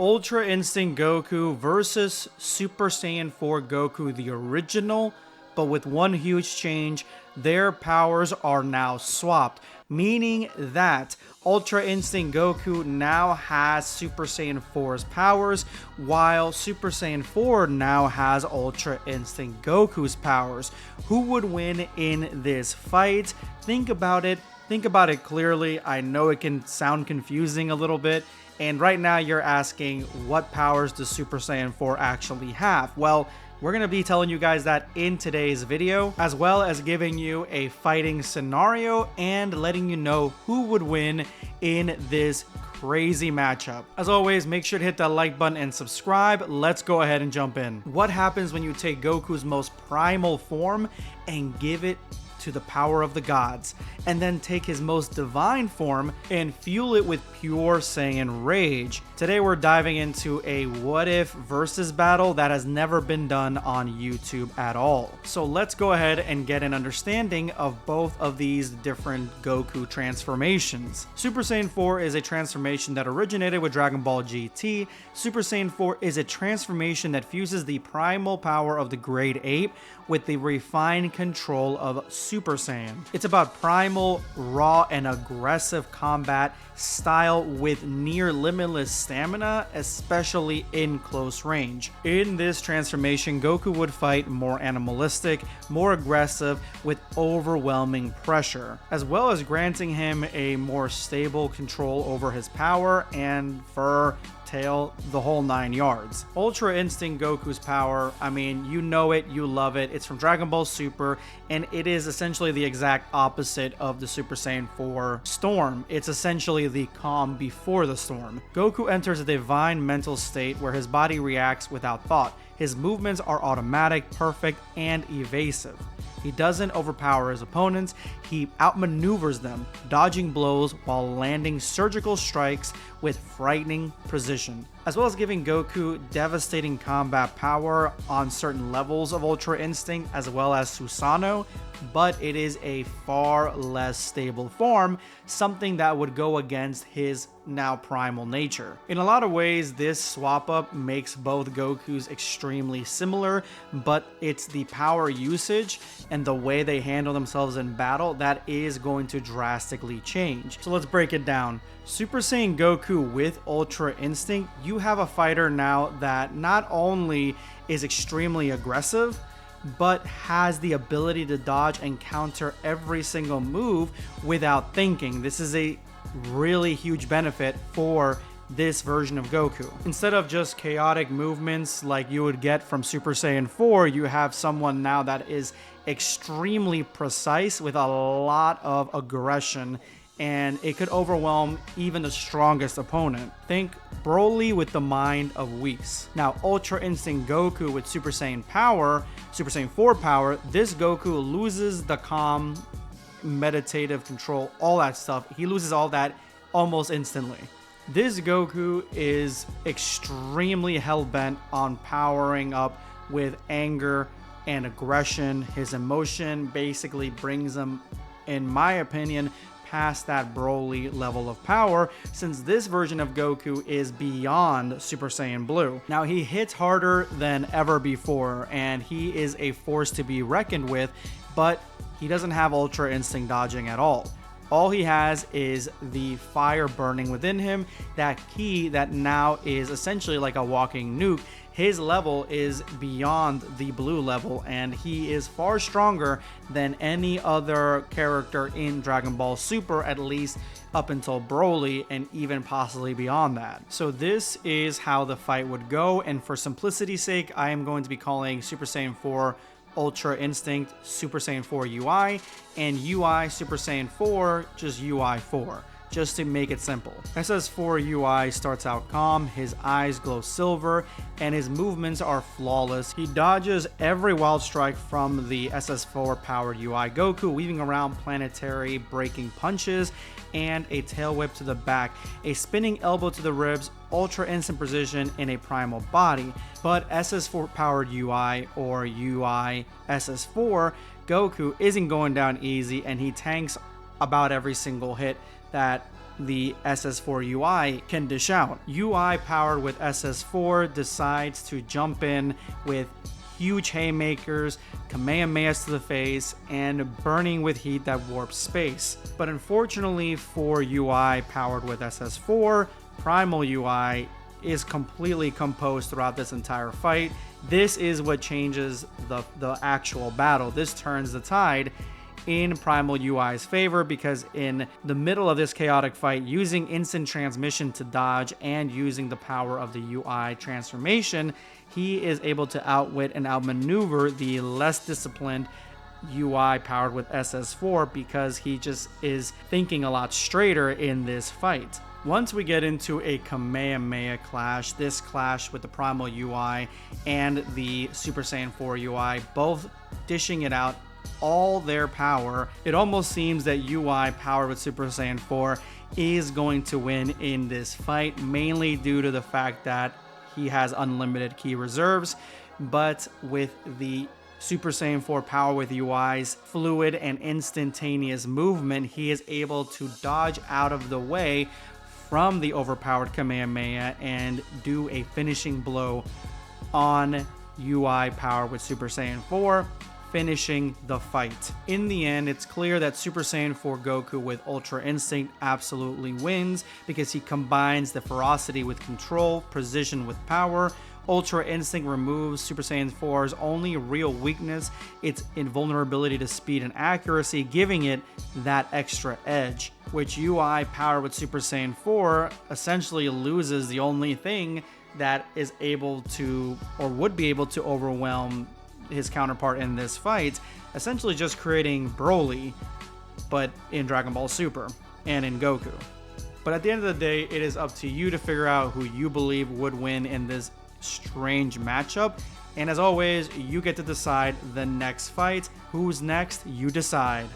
Ultra Instinct Goku versus Super Saiyan 4 Goku, the original, but with one huge change. Their powers are now swapped, meaning that Ultra Instinct Goku now has Super Saiyan 4's powers, while Super Saiyan 4 now has Ultra Instinct Goku's powers. Who would win in this fight? Think about it clearly. I know it can sound confusing a little bit. And right now you're asking, what powers does Super Saiyan 4 actually have? Well, we're going to be telling you guys that in today's video, as well as giving you a fighting scenario and letting you know who would win in this crazy matchup. As always, make sure to hit that like button and subscribe. Let's go ahead and jump in. What happens when you take Goku's most primal form and give it to the power of the gods, and then take his most divine form and fuel it with pure Saiyan rage? Today we're diving into a what if versus battle that has never been done on YouTube at all. So let's go ahead and get an understanding of both of these different Goku transformations. Super Saiyan 4 is a transformation that originated with Dragon Ball GT. Super Saiyan 4 is a transformation that fuses the primal power of the Great Ape with the refined control of Super Saiyan. It's about primal, raw, and aggressive combat style with near limitless stamina, especially in close range. In this transformation, Goku would fight more animalistic, more aggressive, with overwhelming pressure, as well as granting him a more stable control over his power and fur, tail, the whole 9 yards. Ultra Instinct Goku's power, I mean, you know it, you love it. It's from Dragon Ball Super, and it is essentially the exact opposite of the Super Saiyan 4 storm. It's essentially the calm before the storm. Goku enters a divine mental state where his body reacts without thought. His movements are automatic, perfect, and evasive. He doesn't overpower his opponents, he outmaneuvers them, dodging blows while landing surgical strikes with frightening precision, as well as giving Goku devastating combat power on certain levels of Ultra Instinct, as well as Susanoo, but it is a far less stable form, something that would go against his now primal nature. In a lot of ways, this swap up makes both Gokus extremely similar, but it's the power usage and the way they handle themselves in battle that is going to drastically change. So let's break it down. Super Saiyan Goku with Ultra Instinct, you have a fighter now that not only is extremely aggressive, but has the ability to dodge and counter every single move without thinking. This is a really huge benefit for this version of Goku. Instead of just chaotic movements like you would get from Super Saiyan 4, you have someone now that is extremely precise with a lot of aggression, and it could overwhelm even the strongest opponent. Think Broly with the mind of Whis. Now, Ultra Instinct Goku with Super Saiyan power, Super Saiyan 4 power, this Goku loses the calm, meditative control, all that stuff. He loses all that almost instantly. This Goku is extremely hell-bent on powering up with anger and aggression. His emotion basically brings him, in my opinion, past that Broly level of power, since this version of Goku is beyond Super Saiyan Blue. Now, he hits harder than ever before, and he is a force to be reckoned with, but he doesn't have Ultra Instinct dodging at all. All he has is the fire burning within him, that ki that now is essentially like a walking nuke. His level is beyond the blue level, and he is far stronger than any other character in Dragon Ball Super, at least up until Broly, and even possibly beyond that. So this is how the fight would go, and for simplicity's sake, I am going to be calling Super Saiyan 4 Ultra Instinct Super Saiyan 4 UI, and UI Super Saiyan 4 just UI 4, just to make it simple. SS4 UI starts out calm, his eyes glow silver, and his movements are flawless. He dodges every wild strike from the SS4 powered UI Goku, weaving around planetary breaking punches and a tail whip to the back, a spinning elbow to the ribs, ultra instant precision in a primal body. But SS4 powered UI, or UI SS4 Goku, isn't going down easy, and he tanks about every single hit that the SS4 UI can dish out. UI powered with SS4 decides to jump in with huge haymakers, Kamehamehas to the face, and burning with heat that warps space. But unfortunately for UI powered with SS4, Primal UI is completely composed throughout this entire fight. This is what changes the actual battle. This turns the tide in Primal UI's favor, because in the middle of this chaotic fight, using instant transmission to dodge and using the power of the UI transformation, he is able to outwit and outmaneuver the less disciplined UI powered with SS4, because he just is thinking a lot straighter in this fight. Once we get into a Kamehameha clash, this clash with the Primal UI and the Super Saiyan 4 UI, both dishing it out all their power, it almost seems that UI powered with Super Saiyan 4 is going to win in this fight, mainly due to the fact that he has unlimited key reserves. But with the Super Saiyan 4 power with UI's fluid and instantaneous movement, he is able to dodge out of the way from the overpowered Kamehameha and do a finishing blow on UI power with Super Saiyan 4, finishing the fight. In the end, it's clear that Super Saiyan 4 Goku with Ultra Instinct absolutely wins, because he combines the ferocity with control, precision with power. Ultra Instinct removes Super Saiyan 4's only real weakness, its invulnerability to speed and accuracy, giving it that extra edge, which UI powered with Super Saiyan 4 essentially loses the only thing that is able to, or would be able to, overwhelm his counterpart in this fight, essentially just creating Broly, but in Dragon Ball Super and in Goku. But at the end of the day, it is up to you to figure out who you believe would win in this strange matchup. And as always, you get to decide the next fight. Who's next? You decide.